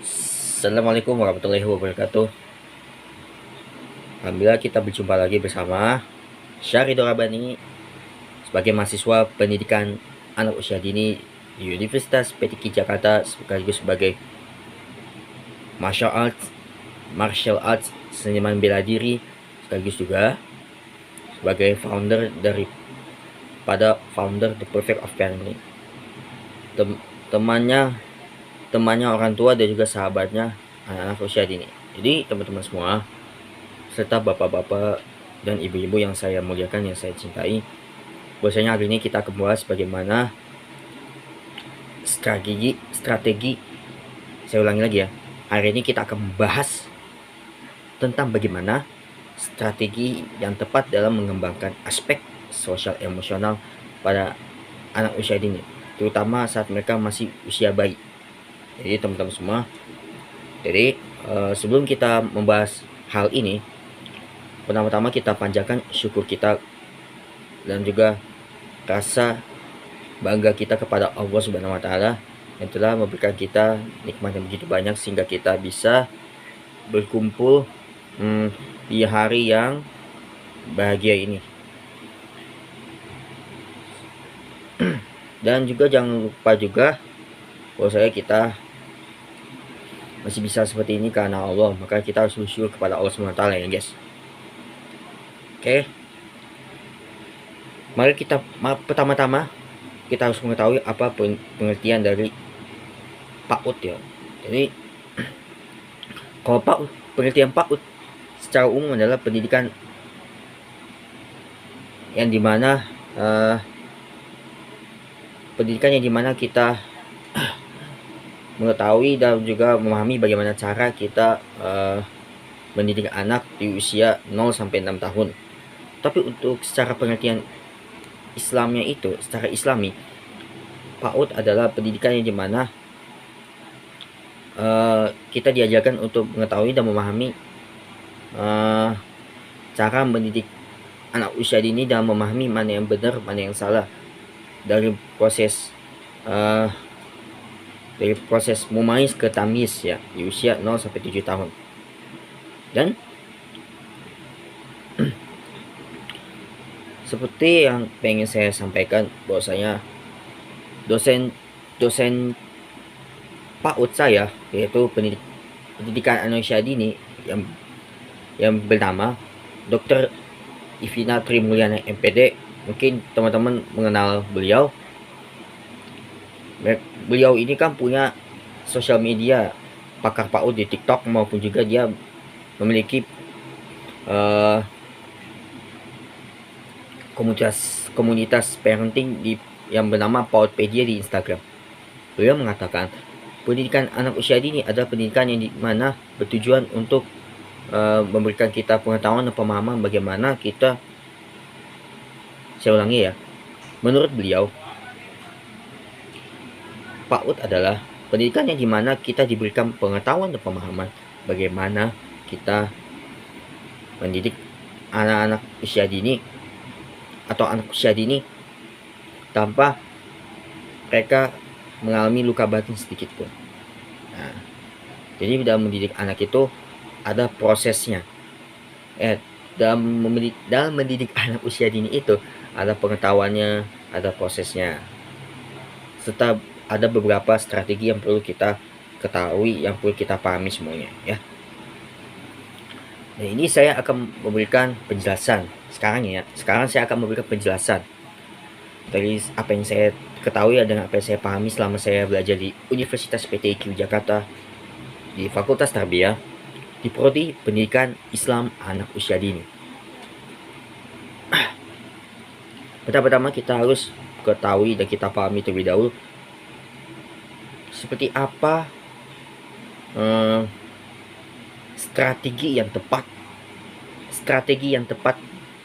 Assalamualaikum warahmatullahi wabarakatuh. Alhamdulillah kita berjumpa lagi bersama Syahridul Rabani sebagai mahasiswa pendidikan anak usia dini di Universitas PTQ Jakarta, sekaligus sebagai martial arts seniman bela diri, sekaligus juga sebagai founder The Perfect of Parenting. Temannya orang tua dan juga sahabatnya anak-anak usia dini. Jadi teman-teman semua serta bapak-bapak dan ibu-ibu yang saya muliakan, yang saya cintai, bahwasanya hari ini kita akan membahas bagaimana strategi saya ulangi lagi ya, hari ini kita akan membahas tentang bagaimana strategi yang tepat dalam mengembangkan aspek sosial emosional pada anak usia dini, terutama saat mereka masih usia bayi. Jadi teman-teman semua, sebelum kita membahas hal ini, pertama-tama kita panjatkan syukur kita dan juga rasa bangga kita kepada Allah Subhanahu wa taala yang telah memberikan kita nikmat yang begitu banyak sehingga kita bisa berkumpul di hari yang bahagia ini. Dan juga jangan lupa juga bahwa kita masih bisa seperti ini karena Allah, maka kita harus bersyukur kepada Allah Subhanahu wa taala ya guys. Oke. Mari kita pertama-tama kita harus mengetahui apa pengertian dari PAUD ya. Jadi kalau pengertian PAUD secara umum adalah pendidikan yang dimana kita mengetahui dan juga memahami bagaimana cara kita mendidik anak di usia 0 sampai 6 tahun. Tapi untuk secara pengertian Islamnya itu, secara Islami, PAUD adalah pendidikan yang dimana kita diajarkan untuk mengetahui dan memahami cara mendidik anak usia dini dan memahami mana yang benar, mana yang salah dari proses mumais ke tamyiz ya, di usia 0 sampai 7 tahun. Dan seperti yang pengen saya sampaikan, bahwasanya dosen PAUD saya, yaitu pendidikan anak usia dini yang bernama Dr. Ivina Trimulyana MPD. Mungkin teman-teman mengenal beliau. Beliau ini kan punya sosial media, pakar PAUD di TikTok, maupun juga dia memiliki komunitas parenting yang bernama PAUDpedia di Instagram. Beliau mengatakan pendidikan anak usia dini adalah pendidikan yang dimana bertujuan untuk memberikan kita pengetahuan dan pemahaman bagaimana kita, saya ulangi ya, menurut beliau PAUD adalah pendidikan yang dimana kita diberikan pengetahuan dan pemahaman bagaimana kita mendidik anak-anak usia dini atau anak usia dini tanpa mereka mengalami luka batin sedikit pun. Nah, jadi dalam mendidik anak itu ada prosesnya. Dalam mendidik anak usia dini itu ada pengetahuannya, ada prosesnya, serta ada beberapa strategi yang perlu kita ketahui, yang perlu kita pahami semuanya ya. Nah, ini saya akan memberikan penjelasan sekarang saya akan memberikan penjelasan dari apa yang saya ketahui dan apa yang saya pahami selama saya belajar di Universitas PTQ Jakarta di Fakultas Tarbiyah di Prodi Pendidikan Islam Anak Usia Dini. Pertama-tama kita harus ketahui dan kita pahami terlebih dahulu seperti apa strategi yang tepat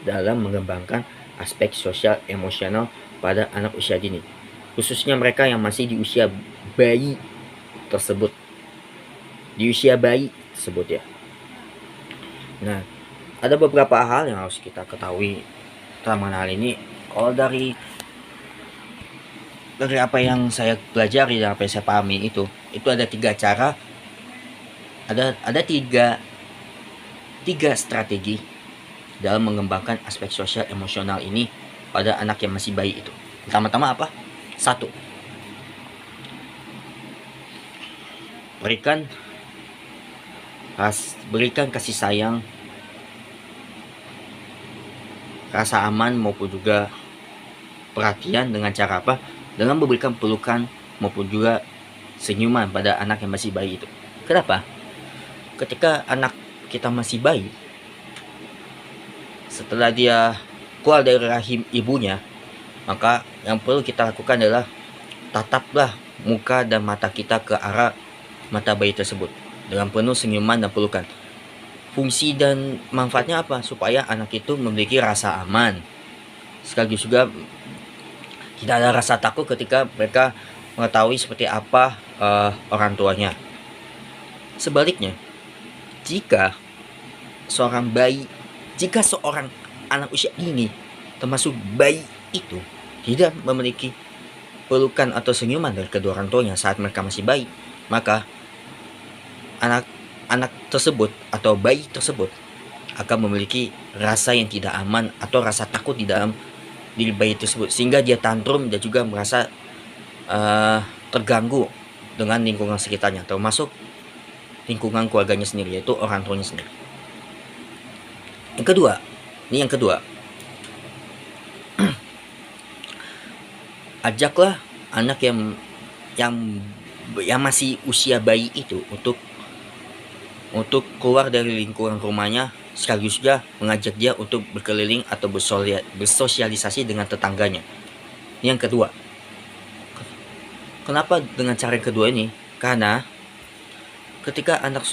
dalam mengembangkan aspek sosial emosional pada anak usia dini, khususnya mereka yang masih di usia bayi tersebut ya. Nah, ada beberapa hal yang harus kita ketahui tentang hal ini. Kalau dari apa yang saya pelajari dan apa yang saya pahami itu ada 3 cara ada tiga strategi dalam mengembangkan aspek sosial emosional ini pada anak yang masih bayi itu. Pertama-tama apa? Satu, berikan kasih sayang, rasa aman maupun juga perhatian dengan cara apa? Dengan memberikan pelukan maupun juga senyuman pada anak yang masih bayi itu. Kenapa? Ketika anak kita masih bayi, setelah dia keluar dari rahim ibunya, maka yang perlu kita lakukan adalah tataplah muka dan mata kita ke arah mata bayi tersebut dengan penuh senyuman dan pelukan. Fungsi dan manfaatnya apa? Supaya anak itu memiliki rasa aman, sekaligus juga tidak ada rasa takut ketika mereka mengetahui seperti apa orang tuanya. Sebaliknya, jika seorang anak usia dini, termasuk bayi itu, tidak memiliki pelukan atau senyuman dari kedua orang tuanya saat mereka masih bayi, maka anak tersebut atau bayi tersebut akan memiliki rasa yang tidak aman atau rasa takut di dalam diri bayi tersebut, sehingga dia tantrum dan juga merasa terganggu dengan lingkungan sekitarnya, termasuk lingkungan keluarganya sendiri, yaitu orang tuanya sendiri. Yang kedua, ajaklah anak yang masih usia bayi itu untuk keluar dari lingkungan rumahnya, sekaligus juga mengajak dia untuk berkeliling atau bersosialisasi dengan tetangganya. Yang kedua, kenapa dengan cara yang kedua ini? Karena ketika anak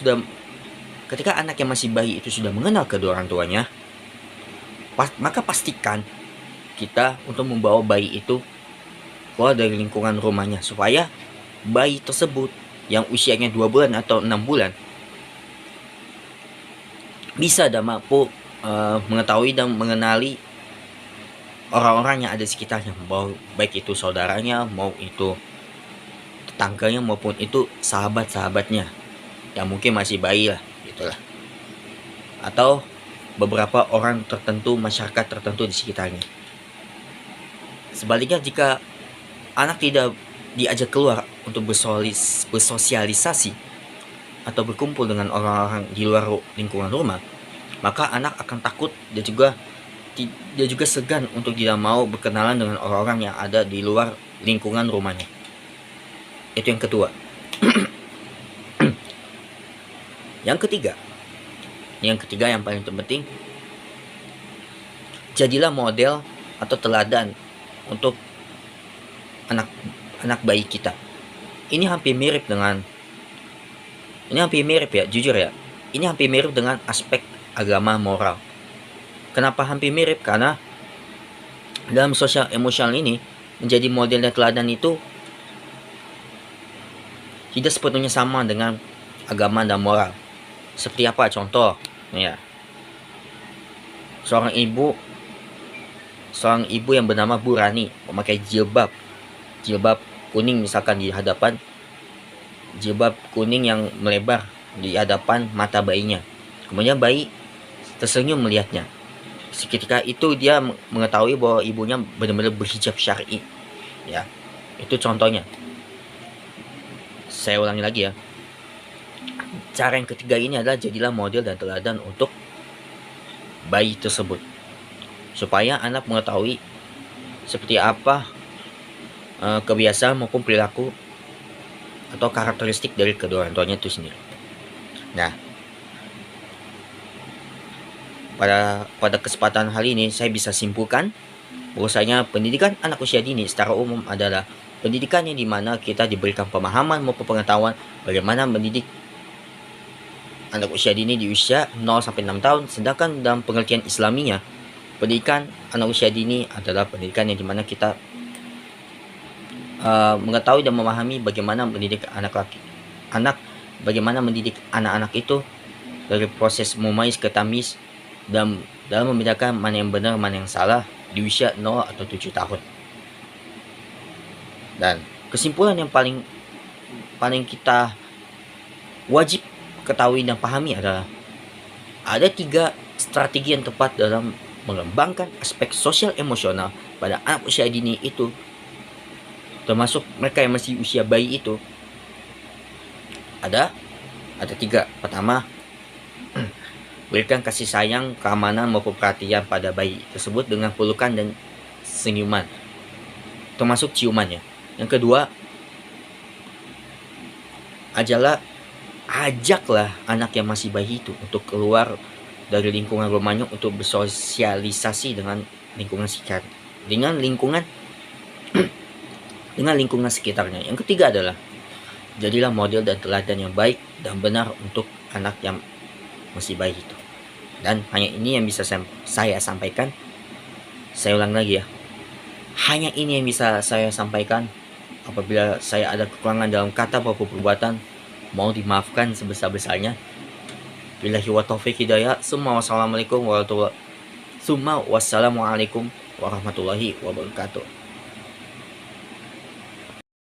yang masih bayi itu sudah mengenal kedua orang tuanya, maka pastikan kita untuk membawa bayi itu keluar dari lingkungan rumahnya, supaya bayi tersebut yang usianya 2 bulan atau 6 bulan bisa dan mampu mengetahui dan mengenali orang-orang yang ada di sekitarnya, baik itu saudaranya, mau itu tetangganya, maupun itu sahabat-sahabatnya yang mungkin masih bayi lah, gitulah, atau beberapa orang tertentu, masyarakat tertentu di sekitarnya. Sebaliknya, jika anak tidak diajak keluar untuk bersosialisasi atau berkumpul dengan orang-orang di luar lingkungan rumah, maka anak akan takut dan juga segan untuk tidak mau berkenalan dengan orang-orang yang ada di luar lingkungan rumahnya. Itu yang kedua. Yang ketiga yang paling penting, jadilah model atau teladan untuk anak bayi kita. Ini hampir mirip ya, jujur ya. Ini hampir mirip dengan aspek agama moral. Kenapa hampir mirip? Karena dalam sosial emosional ini, menjadi model dan teladan itu tidak sepenuhnya sama dengan agama dan moral. Seperti apa? Contoh, ya. Seorang ibu yang bernama Bu Rani memakai jilbab kuning misalkan di hadapan, jilbab kuning yang melebar di hadapan mata bayinya. Kemudian bayi tersenyum melihatnya. Seketika itu dia mengetahui bahwa ibunya benar-benar berhijab syar'i. Ya, itu contohnya. Saya ulangi lagi ya. Cara yang ketiga ini adalah jadilah model dan teladan untuk bayi tersebut, supaya anak mengetahui seperti apa kebiasaan maupun perilaku atau karakteristik dari kedua orang tuanya itu sendiri. Nah, pada kesempatan hal ini saya bisa simpulkan bahwasanya pendidikan anak usia dini secara umum adalah pendidikan yang dimana kita diberikan pemahaman maupun pengetahuan bagaimana mendidik anak usia dini di usia 0-6 tahun. Sedangkan dalam pengertian Islaminya, pendidikan anak usia dini adalah pendidikan yang dimana kita mengetahui dan memahami bagaimana mendidik bagaimana mendidik anak-anak itu dari proses mumayyiz ke tamyiz, dan dalam membedakan mana yang benar mana yang salah di usia 0 atau 7 tahun. Dan kesimpulan yang paling kita wajib ketahui dan pahami adalah ada 3 strategi yang tepat dalam mengembangkan aspek sosial emosional pada anak usia dini itu, termasuk mereka yang masih usia bayi itu. Ada 3. Pertama, berikan kasih sayang, keamanan maupun perhatian pada bayi tersebut dengan pelukan dan senyuman, termasuk ciumannya. Yang kedua, ajaklah anak yang masih bayi itu untuk keluar dari lingkungan rumahnya untuk bersosialisasi dengan lingkungan sekitar, dengan lingkungan sekitarnya. Yang ketiga adalah jadilah model dan teladan yang baik dan benar untuk anak yang masih bayi itu. Dan hanya ini yang bisa saya sampaikan. Saya ulang lagi ya, hanya ini yang bisa saya sampaikan. Apabila saya ada kekurangan dalam kata maupun perbuatan, mau dimaafkan sebesar-besarnya. Billahi wa taufiq hidayah. Wassalamualaikum warahmatullahi wabarakatuh.